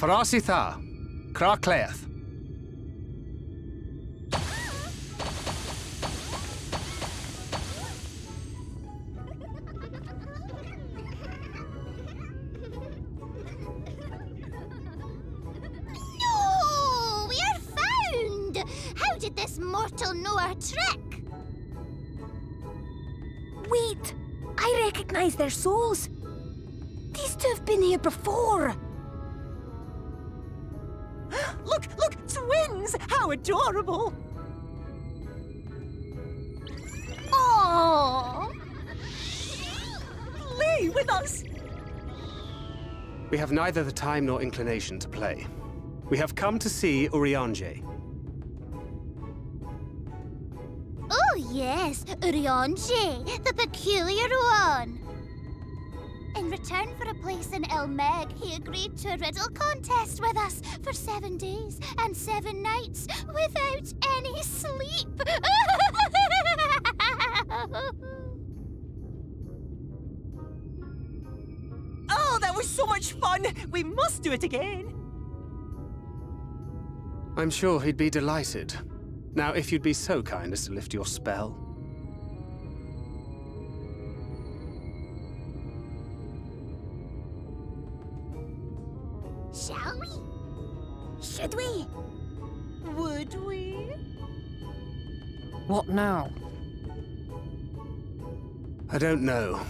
Farasitha, Krakleath. No! We are found! How did this mortal know our trick? Wait! I recognize their souls. These two have been here before. Look! Twins! How adorable! Oh! Play with us! We have neither the time nor inclination to play. We have come to see Urianger. Oh yes, Urianger, the peculiar one. In return for a place in Elmeg, he agreed to a riddle contest with us for 7 days and 7 nights without any sleep. Oh, that was so much fun! We must do it again! I'm sure he'd be delighted. Now, if you'd be so kind as to lift your spell. Shall we? Should we? Would we? What now? I don't know,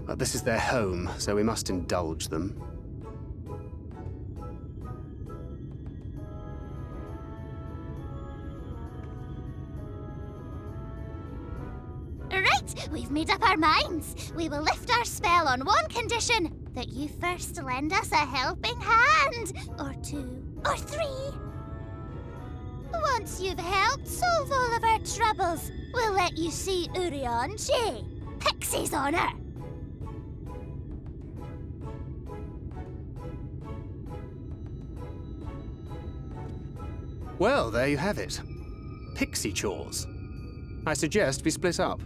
but this is their home, so we must indulge them. Right, we've made up our minds. We will lift our spell on one condition. That you first lend us a helping hand. Or 2. Or 3. Once you've helped solve all of our troubles, we'll let you see Urianger. Pixie's honor. Well, there you have it. Pixie chores. I suggest we split up.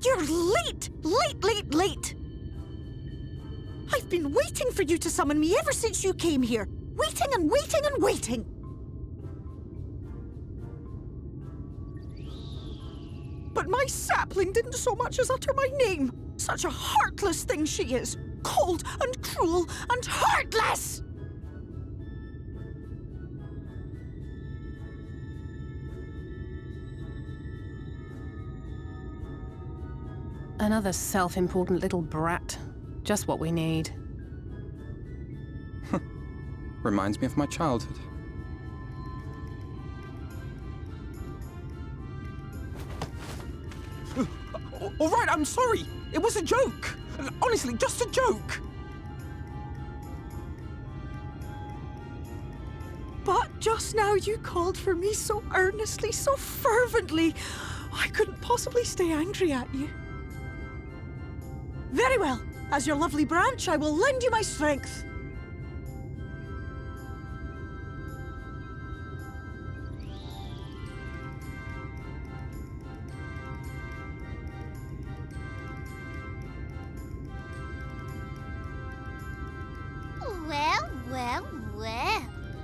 You're late! Late! I've been waiting for you to summon me ever since you came here. Waiting and waiting and waiting. But my sapling didn't so much as utter my name. Such a heartless thing she is. Cold and cruel and heartless! Another self-important little brat. Just what we need. Reminds me of my childhood. All right, I'm sorry. It was a joke. Honestly, just a joke. But just now you called for me so earnestly, so fervently. I couldn't possibly stay angry at you. Very well. As your lovely branch, I will lend you my strength. Well.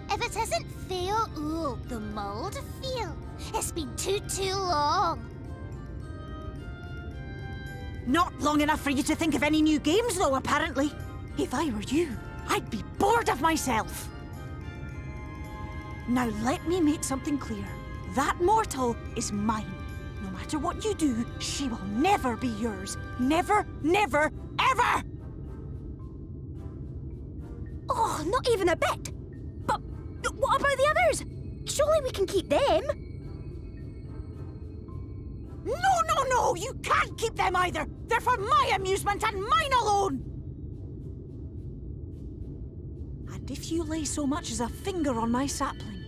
If it isn't Theo, the mould feel. It's been too long. Not long enough for you to think of any new games, though, apparently. If I were you, I'd be bored of myself. Now let me make something clear. That mortal is mine. No matter what you do, she will never be yours. Never, never, ever! Oh, not even a bit. But what about the others? Surely we can keep them. No, you can't keep them either. They're for my amusement and mine alone. And if you lay so much as a finger on my sapling,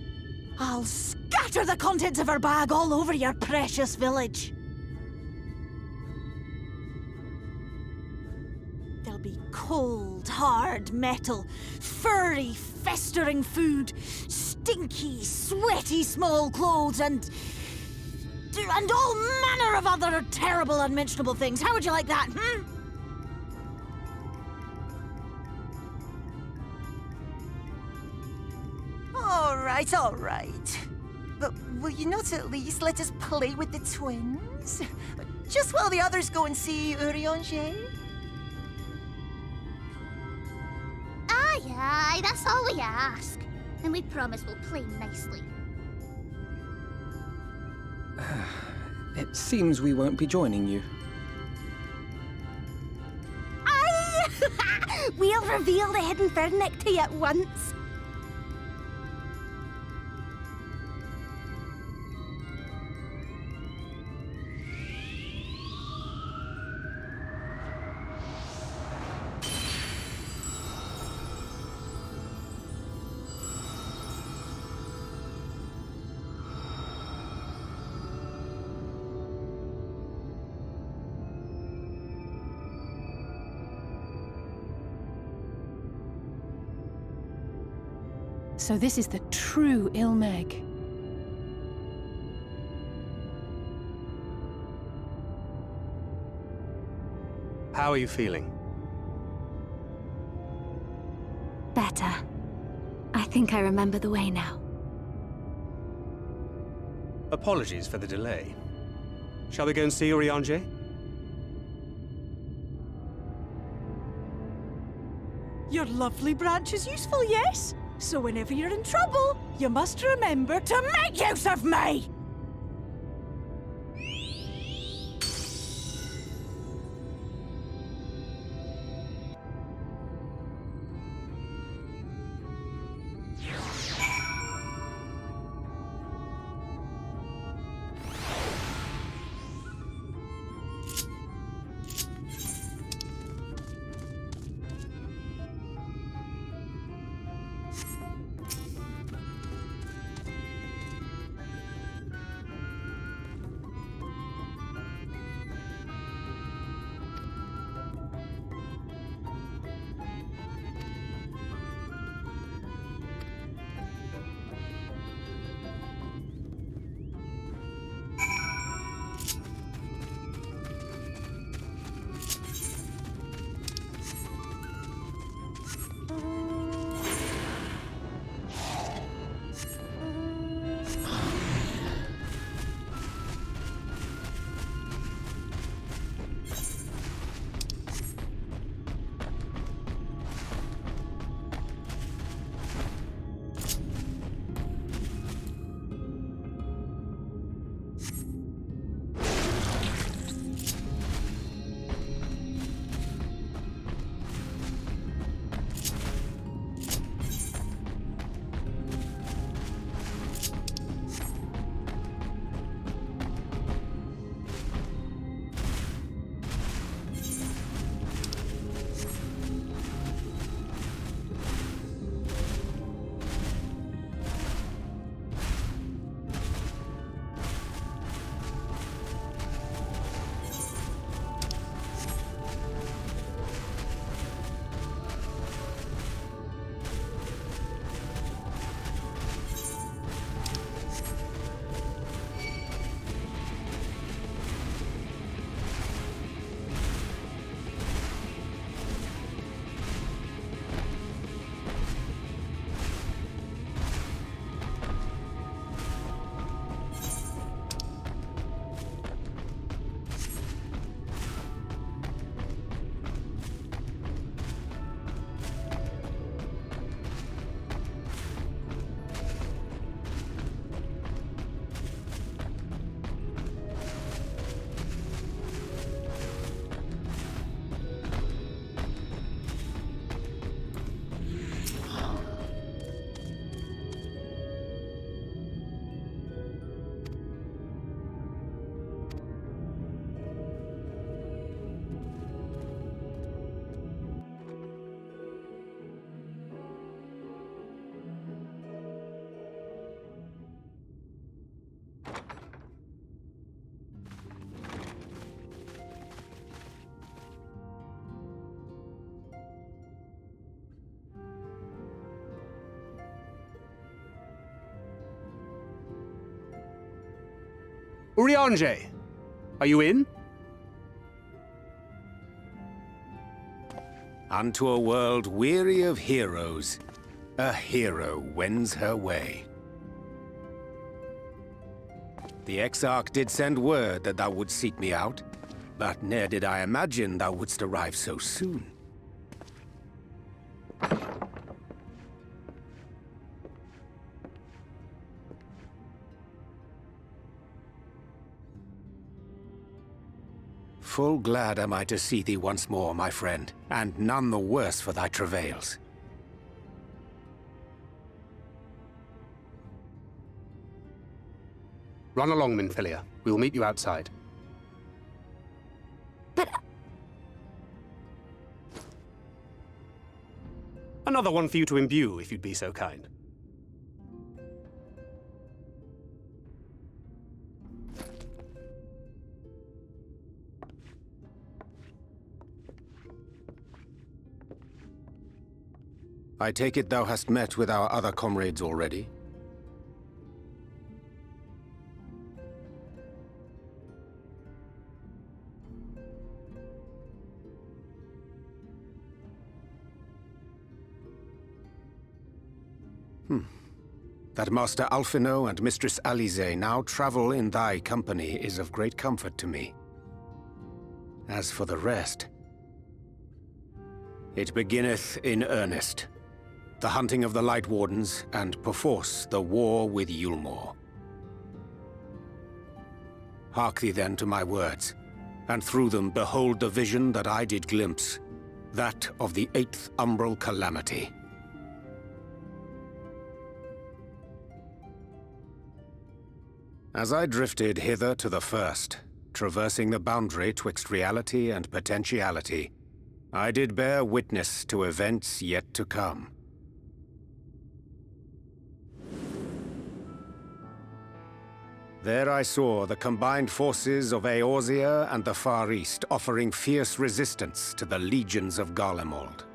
I'll scatter the contents of her bag all over your precious village. There'll be cold, hard metal, furry, festering food, stinky, sweaty small clothes, and all manner of other terrible, unmentionable things. How would you like that, All right. But will you not at least let us play with the twins? Just while the others go and see Urianger? Aye, that's all we ask. And we promise we'll play nicely. It seems we won't be joining you. Aye! We'll reveal the hidden Fernic to you at once. So this is the true Ilmeg. How are you feeling? Better. I think I remember the way now. Apologies for the delay. Shall we go and see Urianger? Your lovely branch is useful, yes? So whenever you're in trouble, you must remember to make use of me! Urianger, are you in? Unto a world weary of heroes, a hero wends her way. The Exarch did send word that thou wouldst seek me out, but ne'er did I imagine thou wouldst arrive so soon. Full glad am I to see thee once more, my friend, and none the worse for thy travails. Run along, Minfilia. We will meet you outside. But Another one for you to imbue, if you'd be so kind. I take it thou hast met with our other comrades already? That Master Alphino and Mistress Alize now travel in thy company is of great comfort to me. As for the rest, it beginneth in earnest. The hunting of the Light Wardens, and perforce the war with Yulmore. Hark thee then to my words, and through them behold the vision that I did glimpse, that of the 8th Umbral Calamity. As I drifted hither to the first, traversing the boundary twixt reality and potentiality, I did bear witness to events yet to come. There I saw the combined forces of Eorzea and the Far East offering fierce resistance to the legions of Garlemald.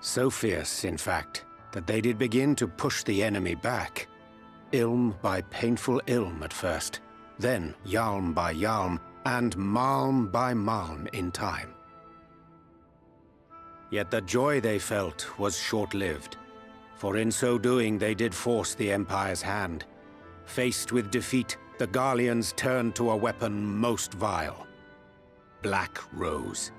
So fierce, in fact, that they did begin to push the enemy back. Ilm by painful ilm at first, then yalm by yalm, and malm by malm in time. Yet the joy they felt was short-lived, for in so doing they did force the Empire's hand. Faced with defeat, the Garleans turned to a weapon most vile: Black Rose.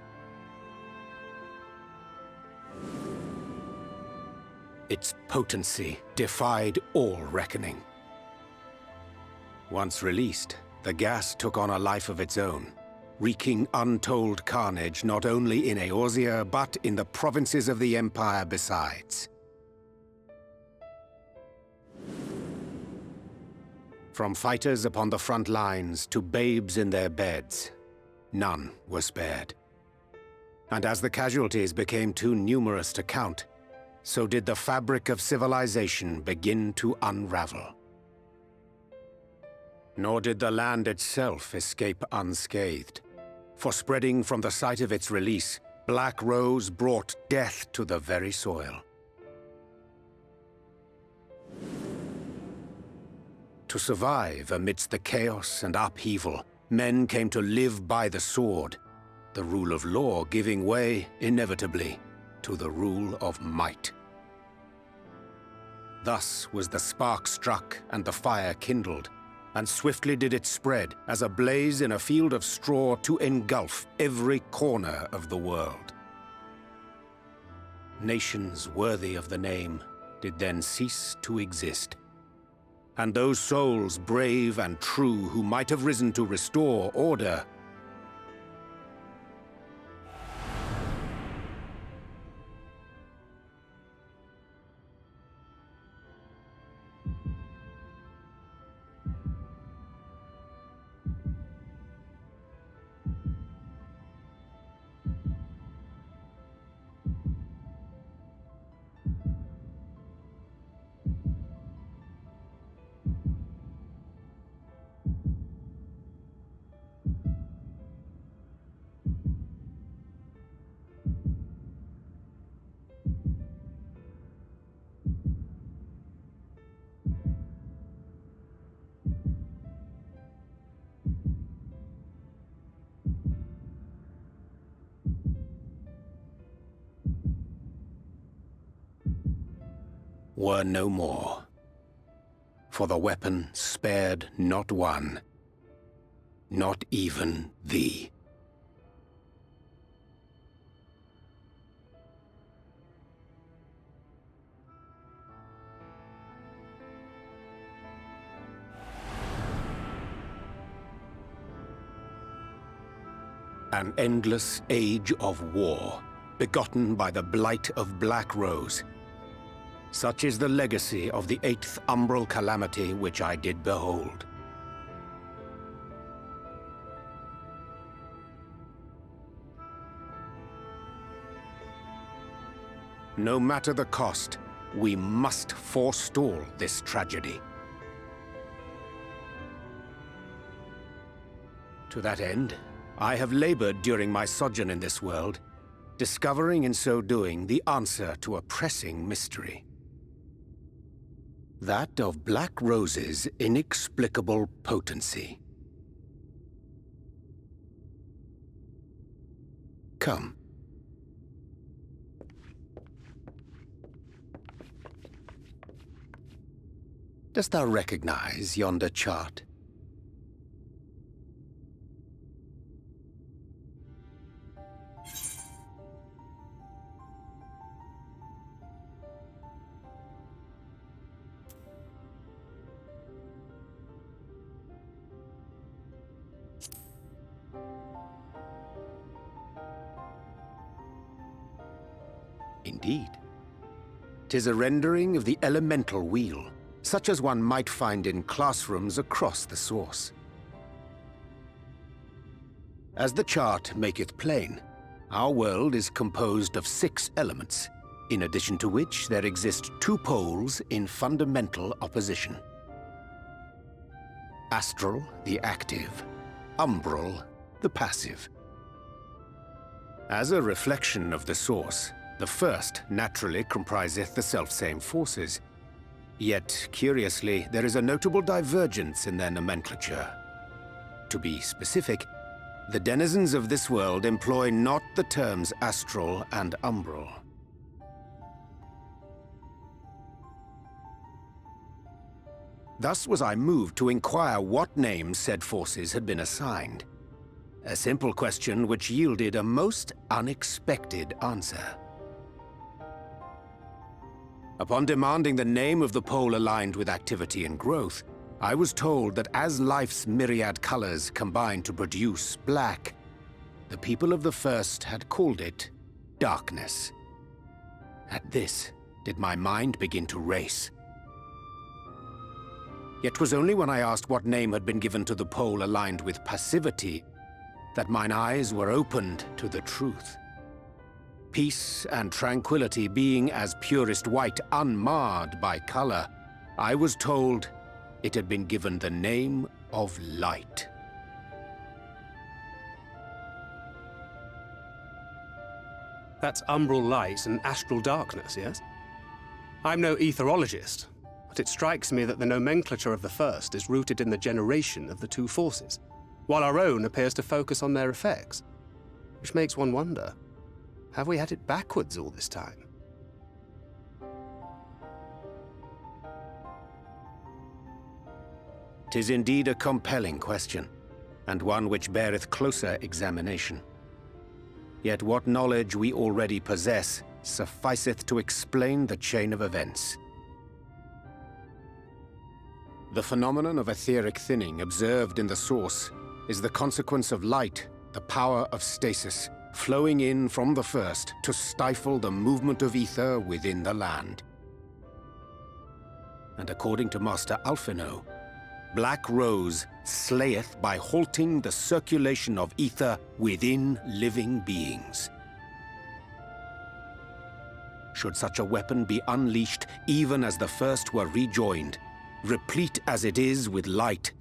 Its potency defied all reckoning. Once released, the gas took on a life of its own, wreaking untold carnage not only in Eorzea, but in the provinces of the Empire besides. From fighters upon the front lines to babes in their beds, none were spared. And as the casualties became too numerous to count, so did the fabric of civilization begin to unravel. Nor did the land itself escape unscathed, for spreading from the site of its release, Black Rose brought death to the very soil. To survive amidst the chaos and upheaval, men came to live by the sword, the rule of law giving way, inevitably, to the rule of might. Thus was the spark struck and the fire kindled, and swiftly did it spread as a blaze in a field of straw to engulf every corner of the world. Nations worthy of the name did then cease to exist. And those souls brave and true who might have risen to restore order were no more. For the weapon spared not one, not even thee. An endless age of war, begotten by the blight of Black Rose. Such is the legacy of the 8th umbral calamity which I did behold. No matter the cost, we must forestall this tragedy. To that end, I have labored during my sojourn in this world, discovering in so doing the answer to a pressing mystery. That of Black Rose's inexplicable potency. Come. Dost thou recognize yonder chart? Indeed. 'Tis a rendering of the elemental wheel, such as one might find in classrooms across the source. As the chart maketh plain, our world is composed of 6 elements, in addition to which there exist 2 poles in fundamental opposition. Astral, the active; umbral, the passive. As a reflection of the source, the first naturally compriseth the selfsame forces. Yet, curiously, there is a notable divergence in their nomenclature. To be specific, the denizens of this world employ not the terms astral and umbral. Thus was I moved to inquire what names said forces had been assigned. A simple question which yielded a most unexpected answer. Upon demanding the name of the pole aligned with activity and growth, I was told that as life's myriad colors combine to produce black, the people of the first had called it darkness. At this, did my mind begin to race. Yet 'twas only when I asked what name had been given to the pole aligned with passivity that mine eyes were opened to the truth. Peace and tranquility being as purest white, unmarred by color, I was told it had been given the name of light. That's umbral light and astral darkness, yes? I'm no etherologist, but it strikes me that the nomenclature of the first is rooted in the generation of the 2 forces, while our own appears to focus on their effects. Which makes one wonder, have we had it backwards all this time? "'Tis indeed a compelling question, and one which beareth closer examination. Yet what knowledge we already possess sufficeth to explain the chain of events. The phenomenon of etheric thinning observed in the source is the consequence of light, the power of stasis, flowing in from the first to stifle the movement of ether within the land. And according to Master Alphino, Black Rose slayeth by halting the circulation of ether within living beings. Should such a weapon be unleashed even as the first were rejoined, replete as it is with light,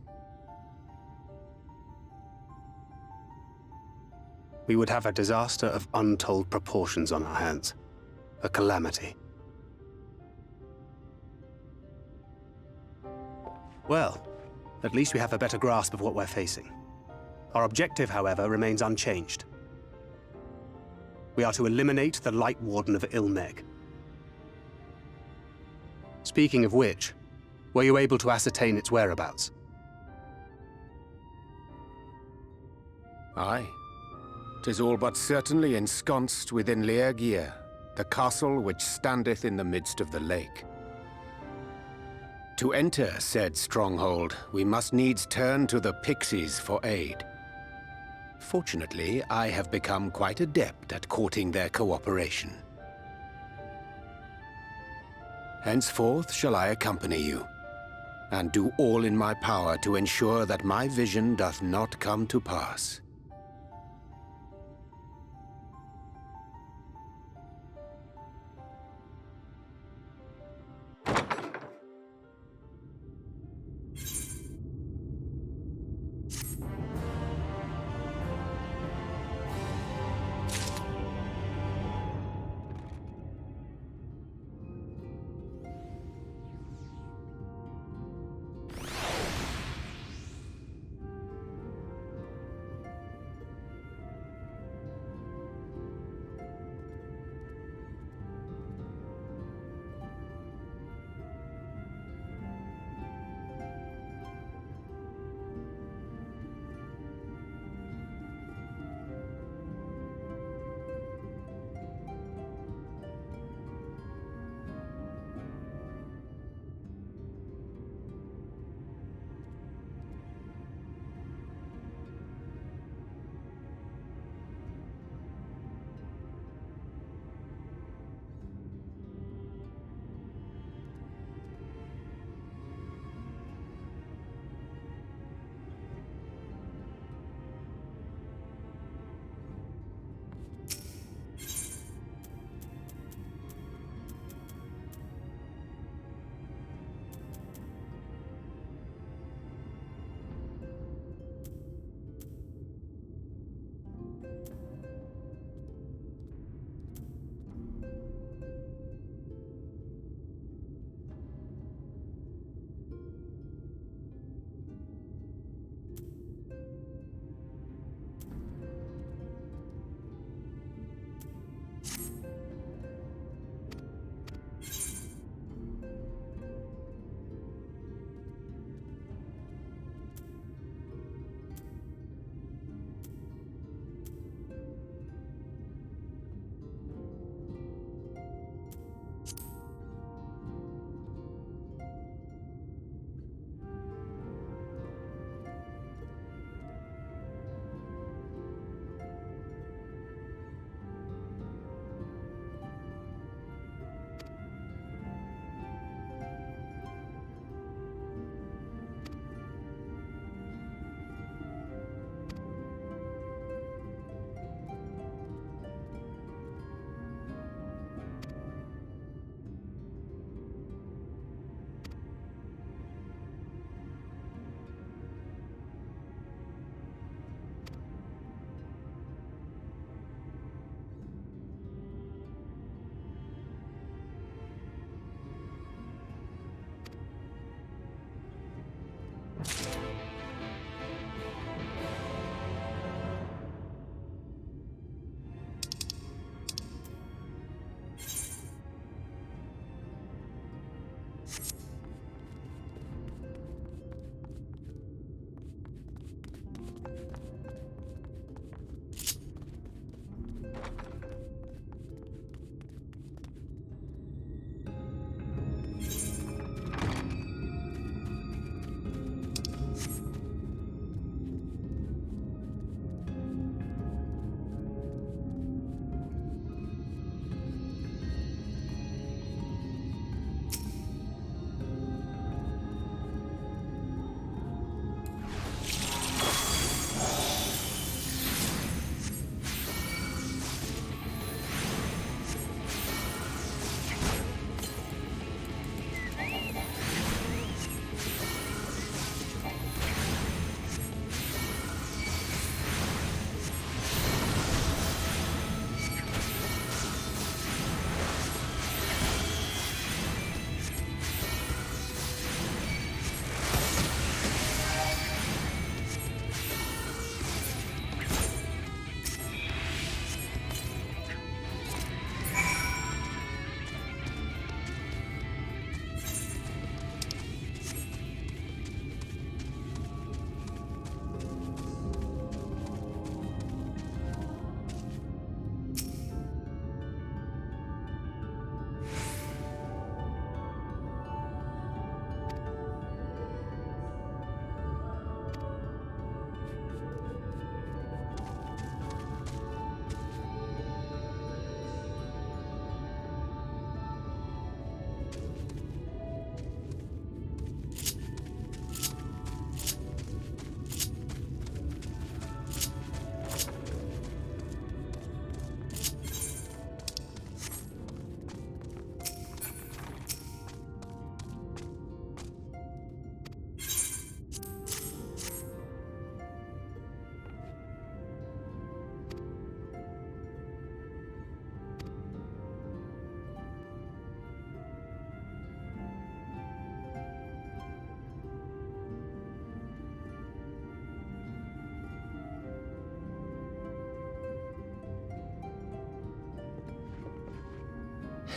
we would have a disaster of untold proportions on our hands. A calamity. Well, at least we have a better grasp of what we're facing. Our objective, however, remains unchanged. We are to eliminate the Light Warden of Ilmeg. Speaking of which, were you able to ascertain its whereabouts? Aye. 'Tis all but certainly ensconced within Leargear, the castle which standeth in the midst of the lake. To enter said stronghold, we must needs turn to the pixies for aid. Fortunately, I have become quite adept at courting their cooperation. Henceforth shall I accompany you, and do all in my power to ensure that my vision doth not come to pass.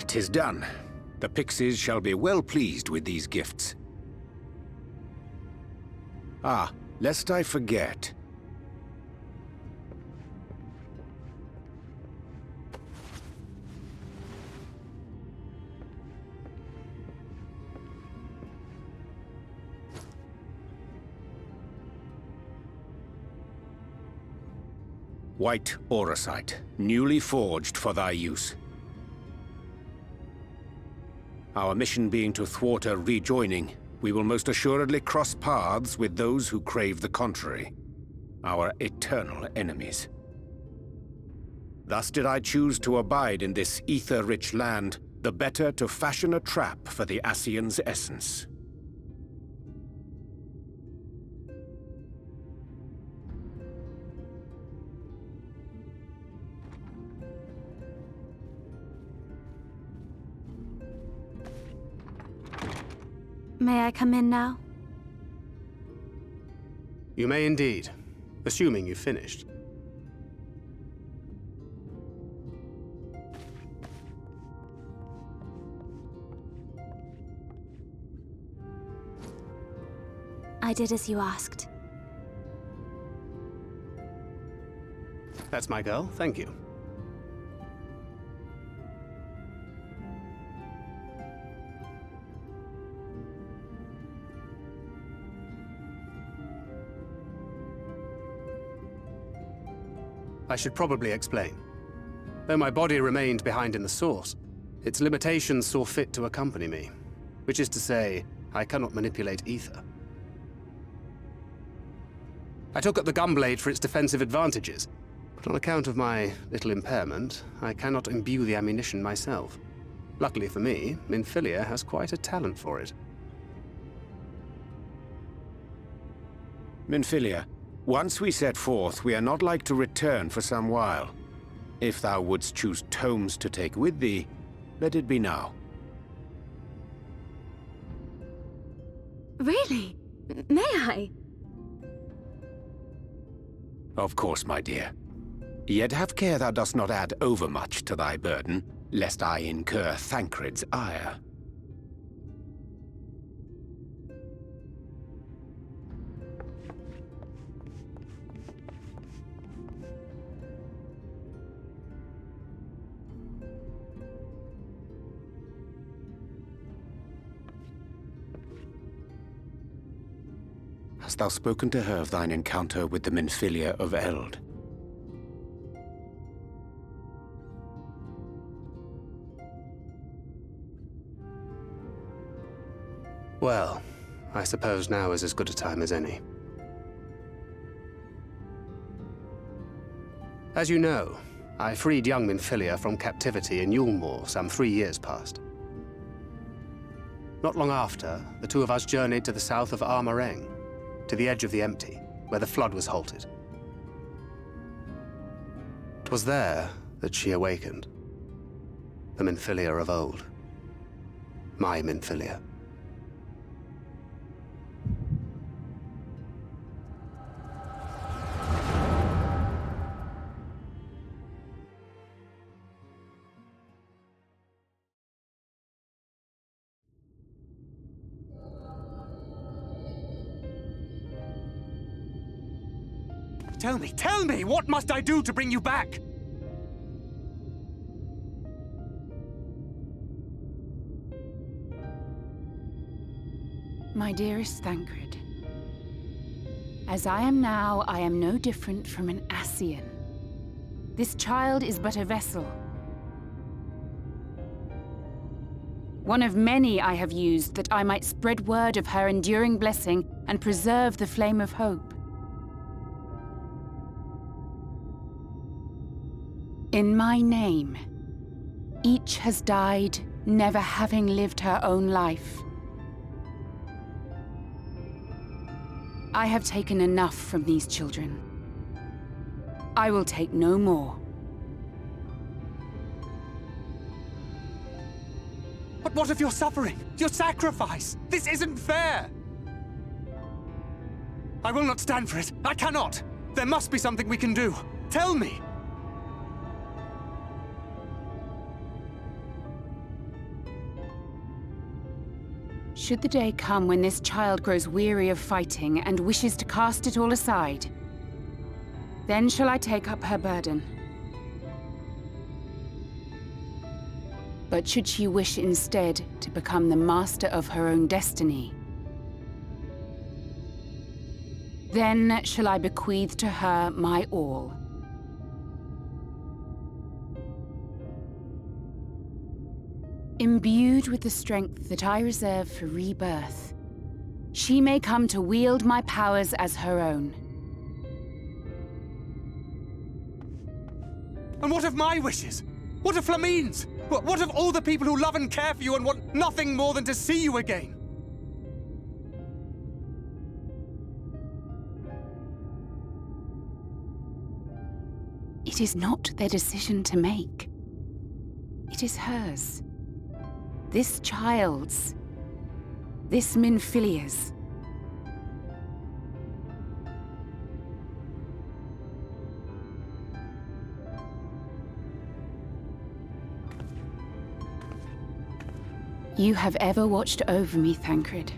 'Tis done. The pixies shall be well pleased with these gifts. Ah, lest I forget. White auracite, newly forged for thy use. Our mission being to thwart a rejoining, we will most assuredly cross paths with those who crave the contrary, our eternal enemies. Thus did I choose to abide in this ether-rich land, the better to fashion a trap for the Ascian's essence. May I come in now? You may indeed, assuming you've finished. I did as you asked. That's my girl, thank you. I should probably explain. Though my body remained behind in the source, its limitations saw fit to accompany me, which is to say, I cannot manipulate ether. I took up the gunblade for its defensive advantages, but on account of my little impairment, I cannot imbue the ammunition myself. Luckily for me, Minfilia has quite a talent for it. Minfilia, once we set forth, we are not like to return for some while. If thou wouldst choose tomes to take with thee, let it be now. Really? May I? Of course, my dear. Yet have care thou dost not add overmuch to thy burden, lest I incur Thancred's ire. Hast thou spoken to her of thine encounter with the Minfilia of Eld? Well, I suppose now is as good a time as any. As you know, I freed young Minfilia from captivity in Yulmore some 3 years past. Not long after, the two of us journeyed to the south of Armareng, to the edge of the Empty, where the flood was halted. It was there that she awakened. The Minfilia of old. My Minfilia. Tell me, what must I do to bring you back? My dearest Thancred, as I am now, I am no different from an Ascian. This child is but a vessel. One of many I have used that I might spread word of her enduring blessing and preserve the flame of hope. In my name, each has died, never having lived her own life. I have taken enough from these children. I will take no more. But what of your suffering? Your sacrifice? This isn't fair! I will not stand for it. I cannot! There must be something we can do. Tell me! Should the day come when this child grows weary of fighting and wishes to cast it all aside, then shall I take up her burden. But should she wish instead to become the master of her own destiny, then shall I bequeath to her my all. Imbued with the strength that I reserve for rebirth, she may come to wield my powers as her own. And what of my wishes? What of Flamine's? What of all the people who love and care for you and want nothing more than to see you again? It is not their decision to make. It is hers. This child's. This Minfilia's. You have ever watched over me, Thancred.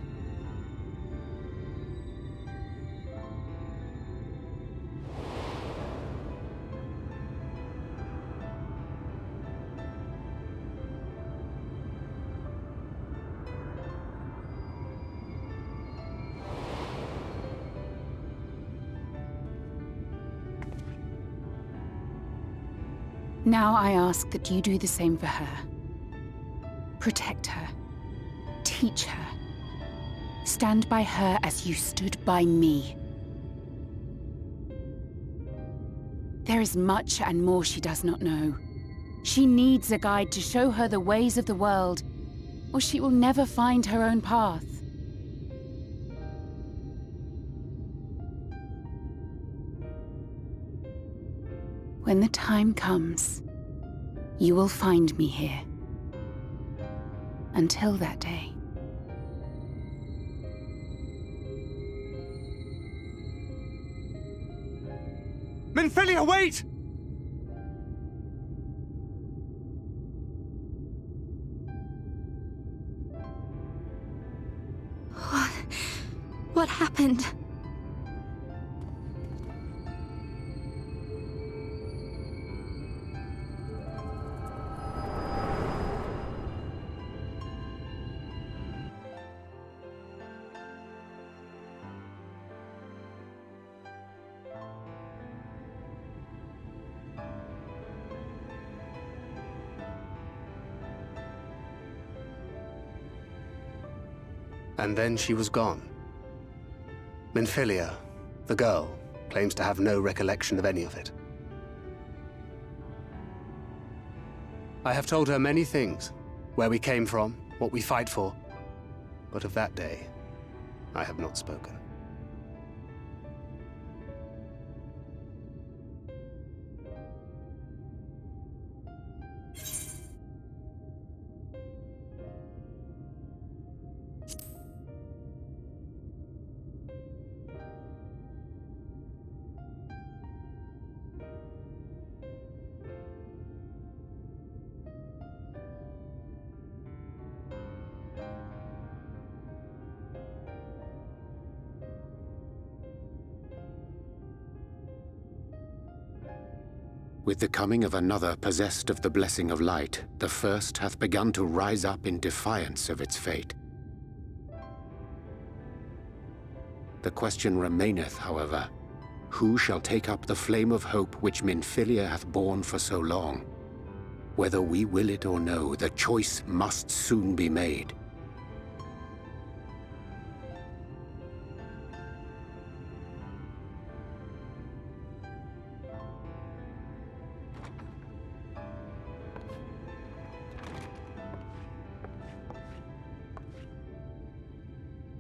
Now I ask that you do the same for her. Protect her. Teach her. Stand by her as you stood by me. There is much and more she does not know. She needs a guide to show her the ways of the world, or she will never find her own path. When the time comes, you will find me here. Until that day. Minfilia, wait! What happened? And then she was gone. Minfilia, the girl, claims to have no recollection of any of it. I have told her many things, where we came from, what we fight for, but of that day, I have not spoken. With the coming of another possessed of the blessing of light, the first hath begun to rise up in defiance of its fate. The question remaineth, however, who shall take up the flame of hope which Minfilia hath borne for so long? Whether we will it or no, the choice must soon be made.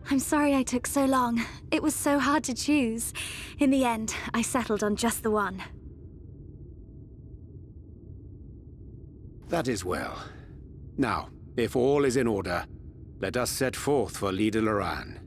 I'm sorry I took so long. It was so hard to choose. In the end, I settled on just the one. That is well. Now, if all is in order, let us set forth for Lida Loran.